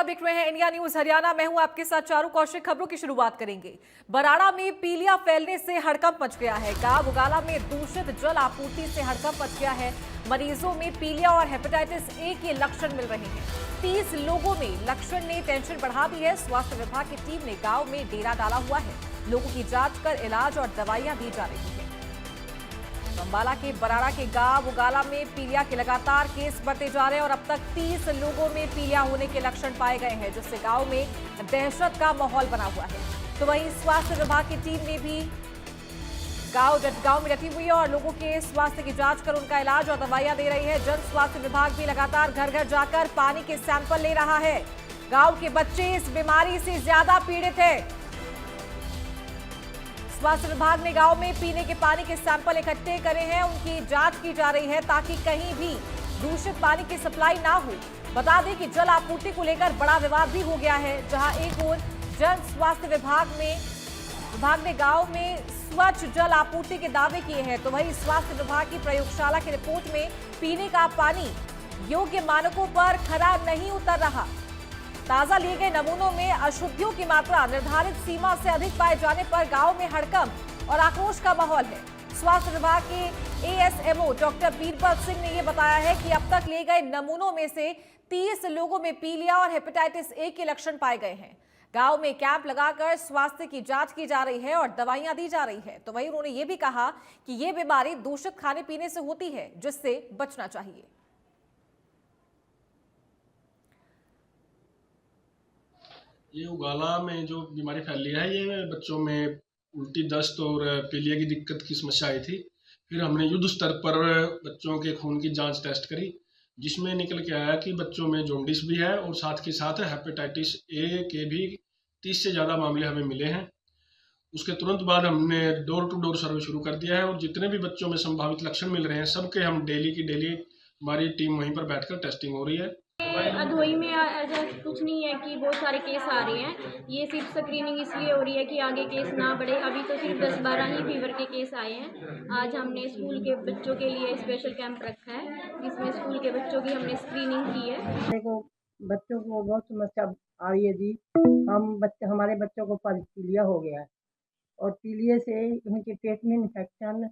आप देख रहे हैं इंडिया न्यूज हरियाणा। मैं हूं आपके साथ चारू कौशिक। खबरों की शुरुआत करेंगे। बराड़ा में पीलिया फैलने से हड़कंप मच गया है। गांव उगाला में दूषित जल आपूर्ति से हड़कंप मच गया है। मरीजों में पीलिया और हेपेटाइटिस ए के लक्षण मिल रहे हैं। 30 लोगों में लक्षण ने टेंशन बढ़ा दी है। स्वास्थ्य विभाग की टीम ने गाँव में डेरा डाला हुआ है। लोगों की जाँच कर इलाज और दवाइयां दी जा रही है। अंबाला के बराड़ा के गांव उगाला में पीलिया के लगातार केस बढ़ते जा रहे हैं और अब तक 30 लोगों में पीलिया होने के लक्षण पाए गए हैं, जिससे गांव में दहशत का माहौल बना हुआ है। तो वहीं स्वास्थ्य विभाग की टीम ने भी गांव में डटी हुई है और लोगों के स्वास्थ्य की जांच कर उनका इलाज और दवाइयां दे रही है। जन स्वास्थ्य विभाग भी लगातार घर घर जाकर पानी के सैंपल ले रहा है। गाँव के बच्चे इस बीमारी से ज्यादा पीड़ित है। स्वास्थ्य विभाग ने गांव में पीने के पानी के सैंपल इकट्ठे करे हैं, उनकी जांच की जा रही है ताकि कहीं भी दूषित पानी की सप्लाई ना हो। बता दें कि जल आपूर्ति को लेकर बड़ा विवाद भी हो गया है, जहां एक ओर जन स्वास्थ्य विभाग ने गांव में स्वच्छ जल आपूर्ति के दावे किए हैं, तो वहीं स्वास्थ्य विभाग की प्रयोगशाला की रिपोर्ट में पीने का पानी योग्य मानकों पर खरा नहीं उतर रहा। ताजा लिए गए नमूनों में अशुद्धियों की मात्रा निर्धारित सीमा से अधिक पाए जाने पर गांव में हड़कंप और आक्रोश का माहौल है। स्वास्थ्य विभाग के एएसएमओ डॉक्टर बीरबल सिंह ने यह बताया है कि अब तक लिए गए नमूनों में से 30 लोगों में पीलिया और हेपेटाइटिस ए के लक्षण पाए गए हैं। गांव में कैंप लगाकर स्वास्थ्य की जांच की जा रही है और दवाइयां दी जा रही है। तो वहीं उन्होंने ये भी कहा कि ये बीमारी दूषित खाने पीने से होती है, जिससे बचना चाहिए। ये उगाला में जो बीमारी फैली है, ये बच्चों में उल्टी, दस्त और पीलिया की दिक्कत की समस्या आई थी। फिर हमने युद्ध स्तर पर बच्चों के खून की जांच टेस्ट करी, जिसमें निकल के आया कि बच्चों में जॉन्डिस भी है और साथ के साथ हेपेटाइटिस ए के भी 30 से ज़्यादा मामले हमें मिले हैं। उसके तुरंत बाद हमने डोर टू डोर सर्वे शुरू कर दिया है और जितने भी बच्चों में संभावित लक्षण मिल रहे हैं, सबके हम डेली की डेली हमारी टीम वहीं पर बैठकर टेस्टिंग हो रही है। अधोई में ऐसा कुछ नहीं है कि बहुत सारे केस आ रहे हैं। ये सिर्फ स्क्रीनिंग इसलिए हो रही है कि आगे केस ना बढ़े। अभी तो सिर्फ 10-12 ही फीवर के केस आए हैं। आज हमने स्कूल के बच्चों के लिए स्पेशल कैंप रखा है, जिसमें स्कूल के बच्चों की हमने स्क्रीनिंग की है। देखो, बच्चों को बहुत समस्या आ रही है जी। हमारे बच्चों को पीलिया हो गया है और पीलिया से उनके पेट में इन्फेक्शन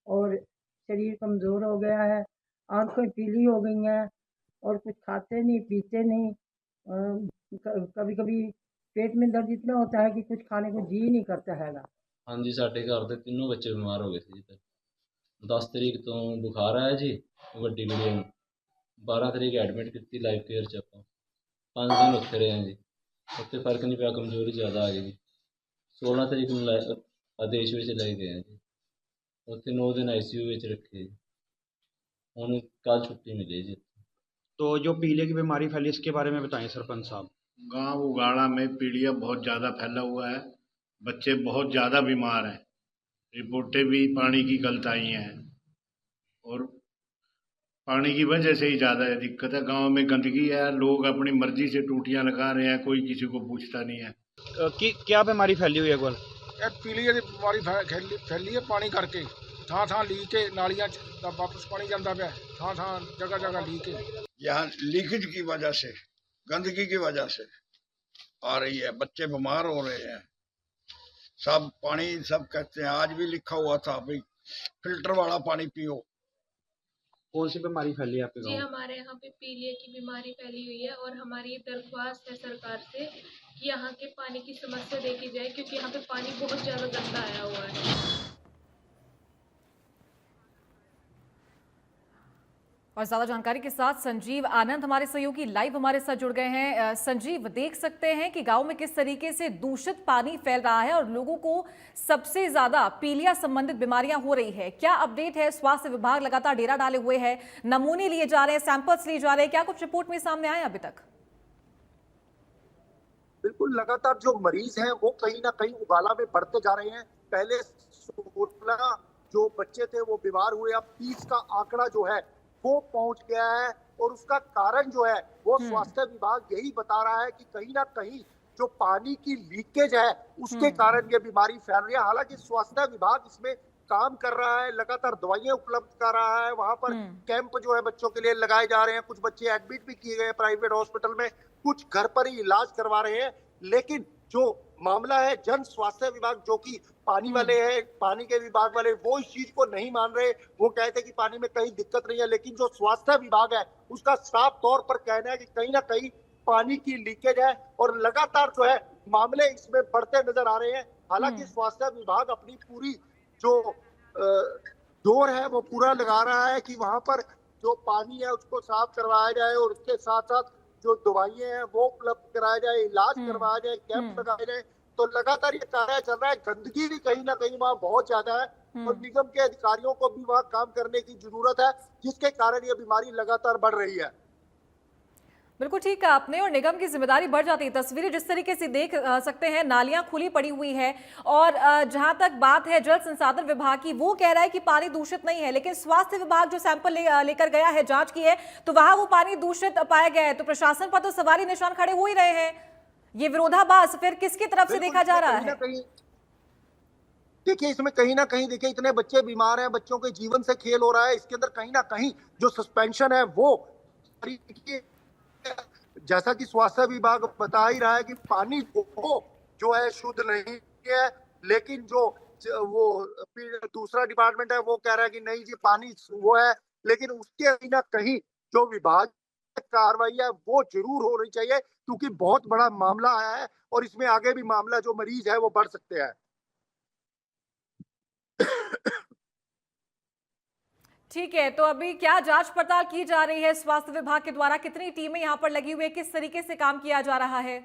और शरीर कमज़ोर हो गया है। आंखें पीली हो गई हैं और कुछ खाते नहीं पीते नहीं। कभी कभी पेट में दर्द इतना होता है कि कुछ खाने को जी नहीं करता हैगा। हाँ जी, साढ़े घर के तीनों बच्चे बीमार हो गए थे जी। 10 तरीक तो बुखार आया जी, वड्डी गुड़िया में 12 तरीक एडमिट की लाइफ केयर च आप 5 दिन उत्थे रहे हैं जी। उत्थे फर्क नहीं पाया, कमजोरी ज़्यादा आ गई जी। 16 तरीक में आदेश में ले गए हैं जी। उत्थे 9 दिन ICU में रखे जी। हुण कल छुट्टी मिली जी। तो जो पीलिया की बीमारी फैली, इसके बारे में बताएं सरपंच साहब। गांव उगाड़ा में पीलिया बहुत ज़्यादा फैला हुआ है। बच्चे बहुत ज़्यादा बीमार हैं। रिपोर्टें भी पानी की गलत आई हैं और पानी की वजह से ही ज़्यादा दिक्कत है। गांव में गंदगी है, लोग अपनी मर्जी से टूटियां लगा रहे हैं, कोई किसी को पूछता नहीं है। क्या बीमारी फैली हुई है गोल? पीलिया की बीमारी फैली है पानी करके। ਥਾਂ ਥਾਂ ਲੀਕ के नालियां ਦਾ वापस पानी जाता पाया, ਥਾਂ ਥਾਂ जगह जगह लीक है। यहाँ लीकेज की वजह से, गंदगी की वजह से आ रही है। बच्चे बीमार हो रहे हैं। सब पानी सब कहते हैं, आज भी लिखा हुआ था भाई फिल्टर वाला पानी पियो। कौन सी बीमारी फैली है आपके गाँव? जी, हमारे यहाँ पे पीलिया की बीमारी फैली हुई है और हमारी दरख्वास्त है सरकार से कि यहाँ के पानी की समस्या देखी जाए, क्योंकि यहाँ पे पानी बहुत ज़्यादा गंदा आया हुआ है। और ज्यादा जानकारी के साथ संजीव आनंद हमारे सहयोगी लाइव हमारे साथ जुड़ गए हैं। संजीव, देख सकते हैं कि गांव में किस तरीके से दूषित पानी फैल रहा है और लोगों को सबसे ज्यादा पीलिया संबंधित बीमारियां हो रही है। क्या अपडेट है? स्वास्थ्य विभाग लगातार डेरा डाले हुए है, नमूने लिए जा रहे हैं, सैंपल्स लिए जा रहे हैं, क्या कुछ रिपोर्ट में सामने आया अभी तक? बिल्कुल, लगातार जो मरीज हैं वो कहीं ना कहीं उगाला में बढ़ते जा रहे हैं। पहले 16 जो बच्चे थे वो बीमार हुए, अब 30 का आंकड़ा जो है वो पहुंच गया है और उसका कारण जो है वो स्वास्थ्य विभाग यही बता रहा है कि कहीं ना कहीं जो पानी की लीकेज है उसके कारण ये बीमारी फैल रही है। हालांकि स्वास्थ्य विभाग इसमें काम कर रहा है, लगातार दवाइयां उपलब्ध कर रहा है। वहां पर कैंप जो है बच्चों के लिए लगाए जा रहे हैं। कुछ बच्चे एडमिट भी किए गए प्राइवेट हॉस्पिटल में, कुछ घर पर ही इलाज करवा रहे हैं। लेकिन जो मामला है, जन स्वास्थ्य विभाग जो कि पानी वाले हैं, पानी के विभाग वाले, वो इस चीज को नहीं मान रहे। वो कहते हैं कि पानी में कहीं दिक्कत नहीं है, लेकिन जो स्वास्थ्य विभाग है उसका साफ तौर पर कहना है कि कहीं ना कहीं पानी की लीकेज है और लगातार जो है मामले इसमें बढ़ते नजर आ रहे हैं। हालांकि स्वास्थ्य विभाग अपनी पूरी जो जोर है वो पूरा लगा रहा है कि वहां पर जो पानी है उसको साफ करवाया जाए और उसके साथ साथ जो दवाइयां हैं वो उपलब्ध कराया जाए, इलाज करवाया जाए, कैंप लगाए जाए। तो लगातार ये कार्य चल रहा है। गंदगी भी कहीं ना कहीं वहाँ बहुत ज्यादा है और निगम के अधिकारियों को भी वहाँ काम करने की जरूरत है, जिसके कारण ये बीमारी लगातार बढ़ रही है। बिल्कुल ठीक कहा आपने, और निगम की जिम्मेदारी बढ़ जाती है। तस्वीरें जिस तरीके से देख सकते हैं, नालियां खुली पड़ी हुई है और जहां तक बात है जल संसाधन विभाग की, वो कह रहा है कि पानी दूषित नहीं है, लेकिन स्वास्थ्य विभाग जो सैंपल लेकर गया है, जांच की है, तो वहां वो पानी दूषित पाया गया है। तो प्रशासन पर तो सवारी निशान खड़े हो ही रहे हैं। ये विरोधाभास फिर किसकी तरफ से देखा जा रहा है? देखिए, इसमें कहीं ना कहीं देखिए इतने बच्चे बीमार हैं, बच्चों के जीवन से खेल हो रहा है। इसके अंदर कहीं ना कहीं जो सस्पेंशन है वो, जैसा कि स्वास्थ्य विभाग बता ही रहा है कि पानी वो जो है शुद्ध नहीं है, लेकिन जो वो दूसरा डिपार्टमेंट है वो कह रहा है कि नहीं जी पानी वो है। लेकिन उसके कहीं ना कहीं जो विभाग कार्रवाई है वो जरूर होनी चाहिए, क्योंकि बहुत बड़ा मामला आया है और इसमें आगे भी मामला जो मरीज है वो बढ़ सकते हैं। ठीक है, तो अभी क्या जांच पड़ताल की जा रही है स्वास्थ्य विभाग के द्वारा? कितनी टीमें यहां पर लगी हुई है, किस तरीके से काम किया जा रहा है?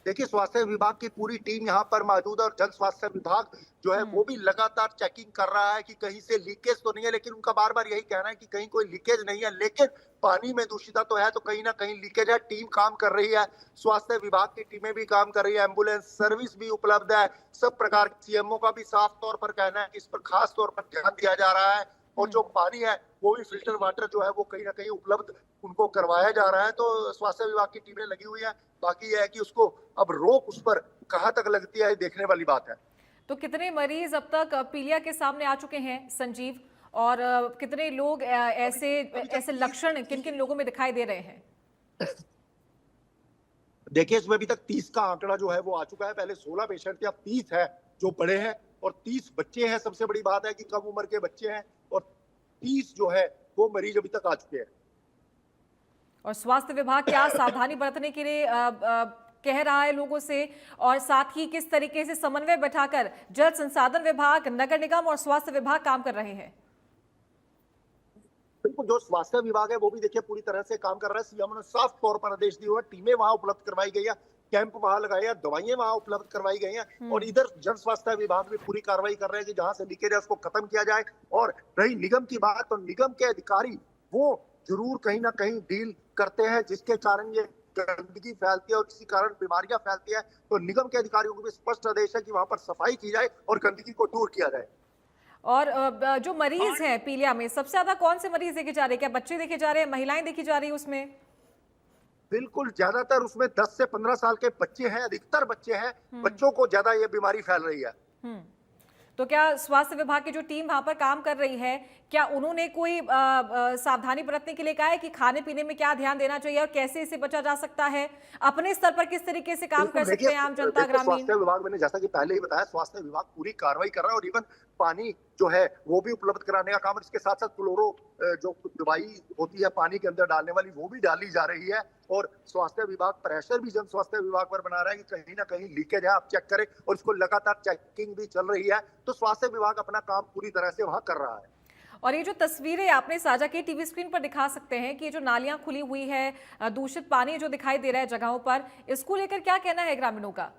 देखिए, स्वास्थ्य विभाग की पूरी टीम यहाँ पर मौजूद है और जन स्वास्थ्य विभाग जो है वो भी लगातार चेकिंग कर रहा है कि कहीं से लीकेज तो नहीं है। लेकिन उनका बार बार यही कहना है कि कहीं कोई लीकेज नहीं है, लेकिन पानी में दूषिता तो है, तो कहीं ना कहीं लीकेज है। टीम काम कर रही है, स्वास्थ्य विभाग की टीमें भी काम कर रही है, एम्बुलेंस सर्विस भी उपलब्ध है। सब प्रकार के सीएमओ का भी साफ तौर पर कहना है कि इस पर खास तौर पर ध्यान दिया जा रहा है और जो पानी है वो भी फिल्टर वाटर जो है वो कहीं ना कहीं उपलब्ध उनको करवाया जा रहा है। तो स्वास्थ्य विभाग की टीमें लगी हुई है। बाकी यह है कि उसको अब रोक उस पर कहां तक लगती है, देखने वाली बात है। तो कितने मरीज अब तक पीलिया के सामने आ चुके हैं संजीव, और कितने लोग ऐसे लक्षण किन किन लोगों में दिखाई दे रहे हैं? देखिए, इसमें अभी तक 30 का आंकड़ा जो है वो आ चुका है। पहले 16 पेशेंट थे, अब 30 है जो बड़े हैं और 30 बच्चे हैं। सबसे बड़ी बात है कि कम उम्र के बच्चे हैं और 30 जो है वो मरीज अभी तक आ चुके हैं। और स्वास्थ्य विभाग क्या सावधानी बरतने के लिए कह रहा है लोगों से, और साथ ही किस तरीके से समन्वय बैठाकर जल संसाधन विभाग, नगर निगम और स्वास्थ्य विभाग काम कर रहे हैं? बिल्कुल, जो स्वास्थ्य विभाग है वो भी देखिए पूरी तरह से काम कर रहा है। सीएम ने साफ तौर पर आदेश दिए हुए, टीमें वहां उपलब्ध करवाई गई है, कैंप वहां लगाए हैं, दवाइयां वहां उपलब्ध करवाई गई हैं और इधर जन स्वास्थ्य विभाग भी पूरी कार्रवाई कर रहे हैं कि जहां से लीकेज है उसको खत्म किया जाए। और रही निगम की बात, तो निगम के अधिकारी वो जरूर कहीं ना कहीं डील करते हैं, जिसके कारण ये गंदगी फैलती है और इसी कारण बीमारियां फैलती है। तो निगम के अधिकारियों को भी स्पष्ट आदेश है कि वहां पर सफाई की जाए और गंदगी को दूर किया जाए। और जो मरीज हैं पीलिया में, सबसे ज्यादा कौन से मरीज देखे जा रहे हैं? क्या बच्चे देखे जा रहे हैं, महिलाएं देखी जा रही है उसमें? बिल्कुल, ज्यादातर उसमें 10 से 15 साल के बच्चे हैं, अधिकतर बच्चे हैं। बच्चों को ज्यादा ये बीमारी फैल रही है। तो क्या स्वास्थ्य विभाग की जो टीम वहां पर काम कर रही है, क्या उन्होंने कोई सावधानी बरतने के लिए कहा है कि खाने पीने में क्या ध्यान देना चाहिए और कैसे इसे बचा जा सकता है? अपने स्तर पर किस तरीके से काम कर सकते हैं आम जनता, ग्रामीण? स्वास्थ्य विभाग, मैंने जैसा कि पहले ही बताया, स्वास्थ्य विभाग पूरी कार्रवाई कर रहा है और इवन पानी जो है वो भी उपलब्ध कराने का काम, और इसके साथ साथ क्लोरो जो दवाई होती है पानी के अंदर डालने वाली वो भी डाली जा रही है। और स्वास्थ्य विभाग प्रेशर भी जन स्वास्थ्य विभाग पर बना रहा है कि कहीं ना कहीं लीकेज है, आप चेक करें, और इसको लगातार चेकिंग भी चल रही है। तो स्वास्थ्य विभाग अपना काम पूरी तरह से वहां कर रहा है। और ये जो तस्वीरें आपने साझा की, टीवी स्क्रीन पर दिखा सकते हैं कि जो नालियां खुली हुई है, दूषित पानी जो दिखाई दे रहा है जगहों पर, इसको लेकर क्या कहना है ग्रामीणों का?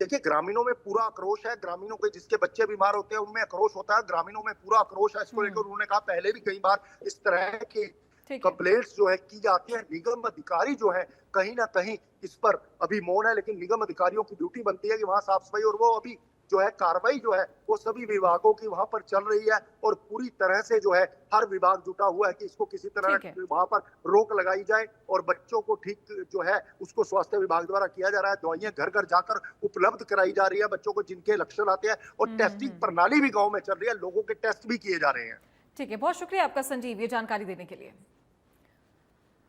देखिए, ग्रामीणों में पूरा आक्रोश है। ग्रामीणों के जिसके बच्चे बीमार होते हैं उनमें आक्रोश होता है, ग्रामीणों में पूरा आक्रोश है। इसको लेकर उन्होंने कहा, पहले भी कई बार इस तरह की कंप्लेंट्स जो है की जाती है। निगम अधिकारी जो है कहीं ना कहीं इस पर अभी मौन है, लेकिन निगम अधिकारियों की ड्यूटी बनती है कि वहां साफ सफाई, और वो अभी जो है कार्रवाई जो है वो सभी विभागों की वहां पर चल रही है और पूरी तरह से जो है हर विभाग जुटा हुआ है कि इसको किसी तरह ठीक है। वहां पर रोक लगाई जाए और बच्चों को ठीक जो है उसको स्वास्थ्य विभाग द्वारा किया जा रहा है। दवाइयां घर घर जाकर उपलब्ध कराई जा रही है बच्चों को जिनके लक्षण आते हैं और टेस्टिंग प्रणाली भी गाँव में चल रही है, लोगों के टेस्ट भी किए जा रहे हैं। ठीक है, बहुत शुक्रिया आपका संजीव ये जानकारी देने के लिए।